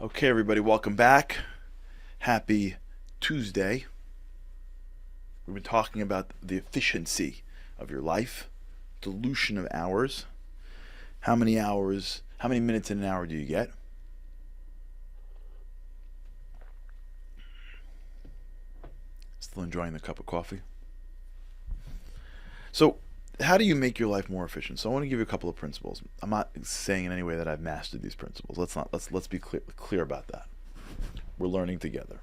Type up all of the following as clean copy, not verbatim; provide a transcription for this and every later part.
Okay, everybody, welcome back. Happy Tuesday. We've been talking about the efficiency of your life, dilution of hours. How many hours, how many minutes in an hour do you get? Still enjoying the cup of coffee? So, how do you make your life more efficient? So I want to give you a couple of principles. I'm not saying in any way that I've mastered these principles. Let's be clear about that. We're learning together.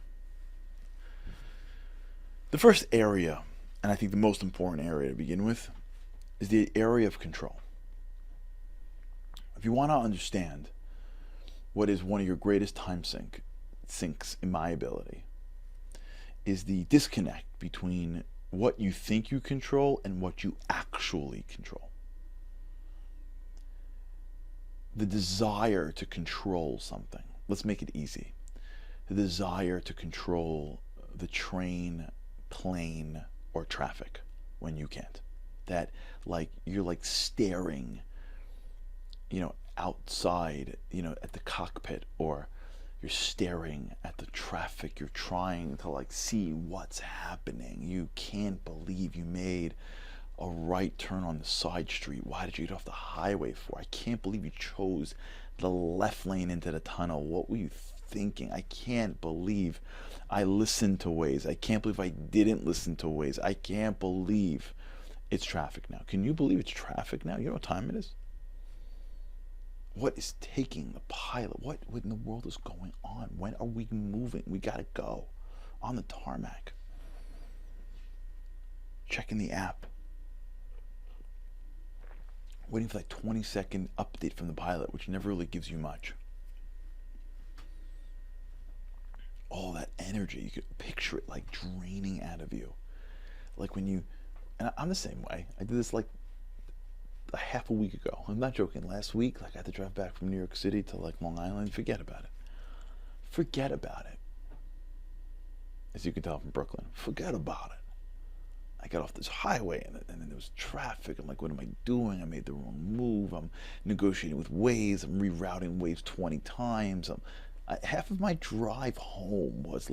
The first area, and I think the most important area to begin with, is the area of control. If you want to understand what is one of your greatest sinks in my ability, is the disconnect between what you think you control and what you actually control. The desire to control something. Let's make it easy. The desire to control the train, plane, or traffic when you can't. That you're staring, outside, at the cockpit, or you're staring at the traffic. You're trying to see what's happening. You can't believe you made a right turn on the side street. Why did you get off the highway for? I can't believe you chose the left lane into the tunnel. What were you thinking? I can't believe I listened to Waze. I can't believe I didn't listen to Waze. I can't believe it's traffic now. Can you believe it's traffic now? You know what time it is? What is taking the pilot? What in the world is going on? When are we moving? We gotta go on the tarmac. Checking the app. Waiting for that 20-second update from the pilot, which never really gives you much. All that energy, you could picture it draining out of you. And I'm the same way. I did this a half a week ago. I'm not joking. Last week, I had to drive back from New York City to Long Island. Forget about it. Forget about it. As you can tell from Brooklyn, forget about it. I got off this highway and then there was traffic. I'm what am I doing? I made the wrong move. I'm negotiating with Waze. I'm rerouting Waze 20 times. Half of my drive home was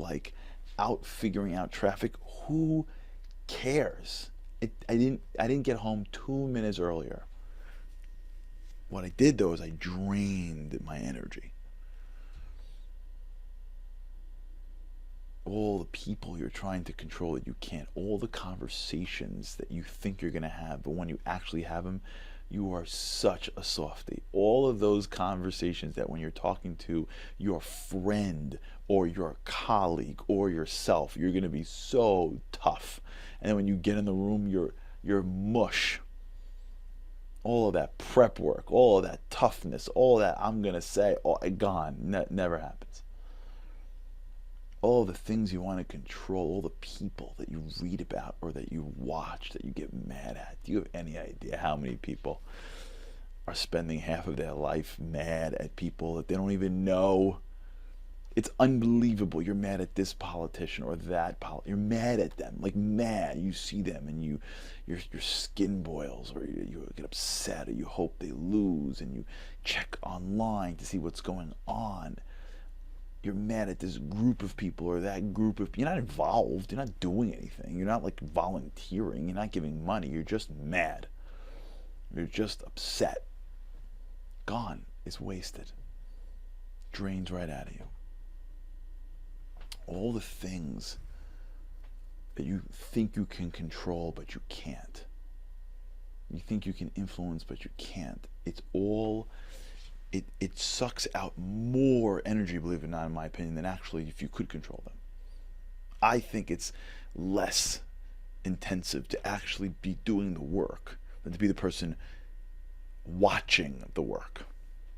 out figuring out traffic. Who cares? I didn't get home 2 minutes earlier. What I did though is I drained my energy. All the people you're trying to control that you can't, all the conversations that you think you're going to have, but when you actually have them, you are such a softie. All of those conversations that when you're talking to your friend or your colleague or yourself, you're going to be so tough. And then when you get in the room, you're mush. All of that prep work, all of that toughness, all of that I'm going to say, gone. Never happens. All the things you want to control, all the people that you read about or that you watch that you get mad at. Do you have any idea how many people are spending half of their life mad at people that they don't even know? It's unbelievable. You're mad at this politician or that politician. You're mad at them, mad. You see them and your skin boils, or you get upset, or you hope they lose, and you check online to see what's going on. You're mad at this group of people or that group of people. You're not involved. You're not doing anything. You're not volunteering. You're not giving money. You're just mad. You're just upset. Gone. It's wasted. Drains right out of you. All the things that you think you can control but you can't. You think you can influence but you can't. It's all... It sucks out more energy, believe it or not, in my opinion, than actually if you could control them. I think it's less intensive to actually be doing the work than to be the person watching the work.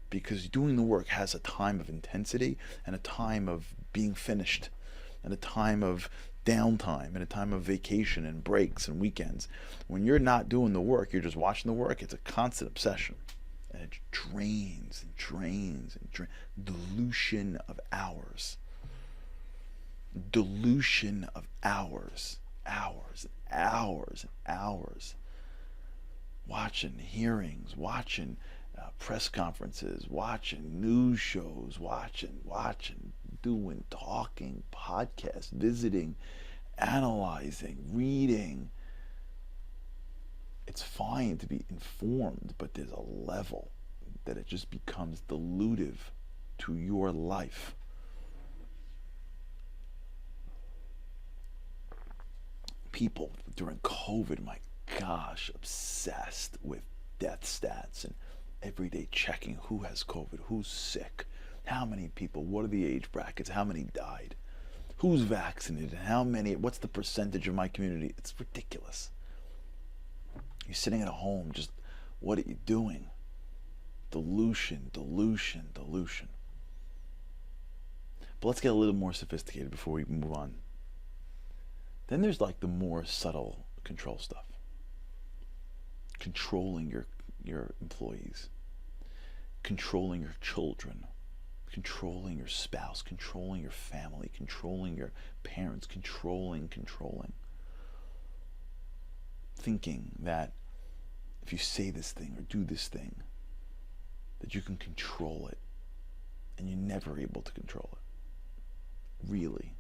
Because doing the work has a time of intensity and a time of being finished and a time of downtime and a time of vacation and breaks and weekends. When you're not doing the work, you're just watching the work, it's a constant obsession. And it drains and drains and drains. Dilution of hours. Dilution of hours. Hours and hours and hours. Watching hearings, watching press conferences, watching news shows, watching, doing, talking, podcasts, visiting, analyzing, reading. It's fine to be informed, but there's a level that it just becomes dilutive to your life. People during COVID, my gosh, obsessed with death stats and every day checking who has COVID, who's sick, how many people, what are the age brackets, how many died, who's vaccinated, how many, what's the percentage of my community. It's ridiculous. You're sitting at home, just what are you doing? Dilution, dilution, dilution. But let's get a little more sophisticated before we move on. Then there's like the more subtle control stuff. Controlling your employees, controlling your children, controlling your spouse, controlling your family, controlling your parents, controlling. Thinking that if you say this thing or do this thing, that you can control it, and you're never able to control it. Really.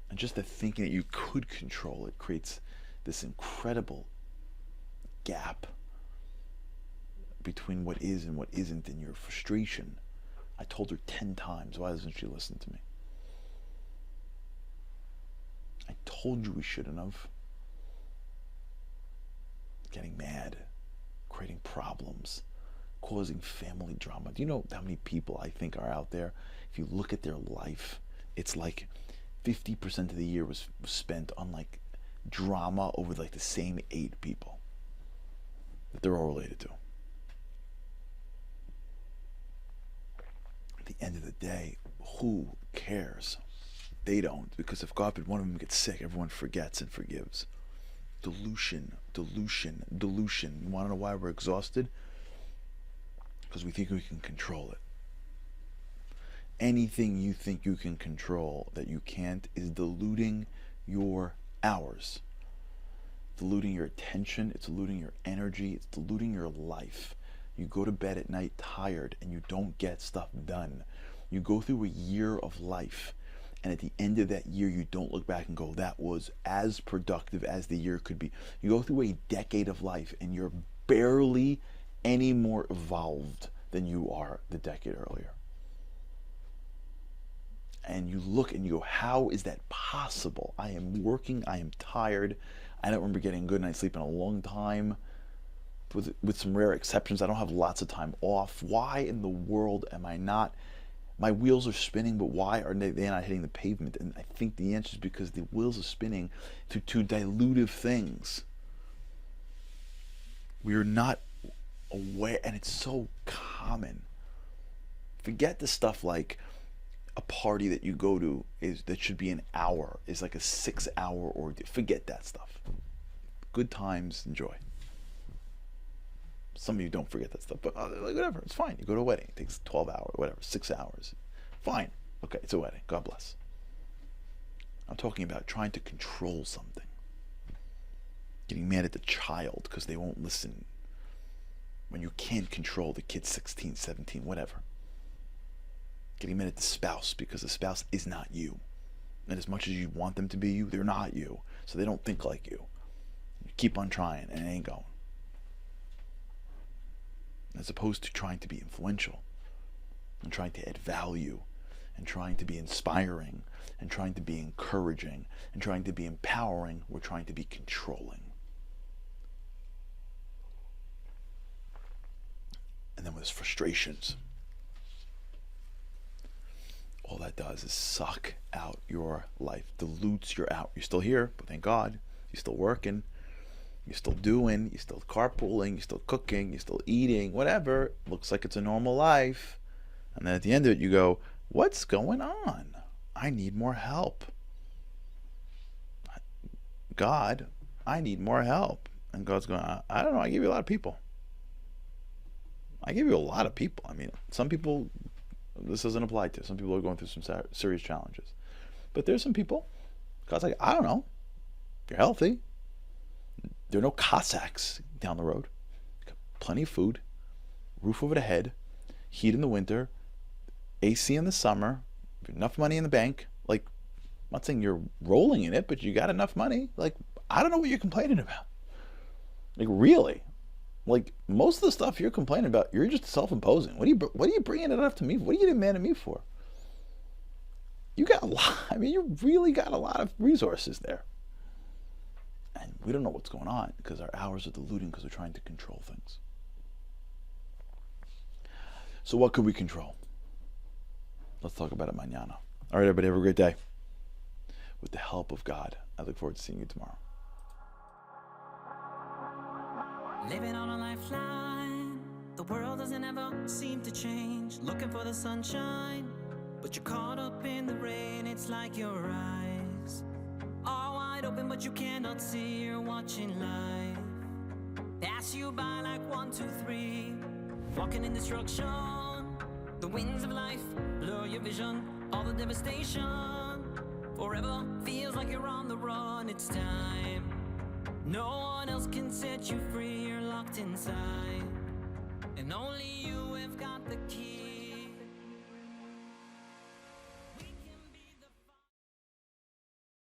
And just the thinking that you could control it creates this incredible gap between what is and what isn't in your frustration. I told her 10 times. Why doesn't she listen to me? I told you we shouldn't have. Getting mad, creating problems, causing family drama. Do you know how many people I think are out there? If you look at their life, it's like 50% of the year was spent on like drama over like the same 8 people that they're all related to. At the end of the day, who cares? They don't, because if God forbid one of them gets sick, everyone forgets and forgives. Dilution, dilution, dilution. You want to know why we're exhausted? Because we think we can control it. Anything you think you can control that you can't is diluting your hours, diluting your attention, it's diluting your energy, it's diluting your life. You go to bed at night tired and you don't get stuff done. You go through a year of life, and at the end of that year you don't look back and go, that was as productive as the year could be. You go through a decade of life and you're barely any more evolved than you are the decade earlier. And you look and you go, how is that possible? I am working, I am tired, I don't remember getting a good night's sleep in a long time. With some rare exceptions, I don't have lots of time off. Why in the world am I not? My wheels are spinning, but why are they not hitting the pavement? And I think the answer is because the wheels are spinning to dilutive things. We are not aware, and it's so common. Forget the stuff like a party that you go to that should be an hour is like a 6-hour ordeal. Forget that stuff. Good times, enjoy. Some of you don't forget that stuff, but whatever, it's fine. You go to a wedding, it takes 12 hours, whatever, 6 hours. Fine. Okay, it's a wedding. God bless. I'm talking about trying to control something. Getting mad at the child because they won't listen when you can't control the kid 16, 17, whatever. Getting mad at the spouse because the spouse is not you. And as much as you want them to be you, they're not you. So they don't think like you. You keep on trying and it ain't going. As opposed to trying to be influential and trying to add value and trying to be inspiring and trying to be encouraging and trying to be empowering, we're trying to be controlling. And then there's frustrations. All that does is suck out your life, dilutes your out. You're still here, but thank God, you're still working. You're still doing, you're still carpooling, you're still cooking, you're still eating, whatever. Looks like it's a normal life. And then at the end of it, you go, what's going on? I need more help. God, I need more help. And God's going, I don't know, I give you a lot of people. I give you a lot of people. I mean, some people, this doesn't apply to. Some people are going through some serious challenges. But there's some people, God's like, I don't know. You're healthy. There are no Cossacks down the road. plenty of food, roof over the head, heat in the winter, AC in the summer, enough money in the bank. Like, I'm not saying you're rolling in it, but you got enough money. Like, I don't know what you're complaining about. Like, really? Like, most of the stuff you're complaining about, you're just self-imposing. What are you bringing it up to me? What are you demanding me for? You got a lot. I mean, you really got a lot of resources there. And we don't know what's going on because our hours are diluting because we're trying to control things. So what could we control? Let's talk about it mañana. All right, everybody, have a great day. With the help of God, I look forward to seeing you tomorrow. Living on a lifeline, the world doesn't ever seem to change. Looking for the sunshine, but you're caught up in the rain. It's like your eyes are wide open, but you cannot see. You're watching life pass you by like 1, 2, 3. Walking in destruction, the winds of life blur your vision. All the devastation, forever feels like you're on the run. It's time, no one else can set you free. You're locked inside, and only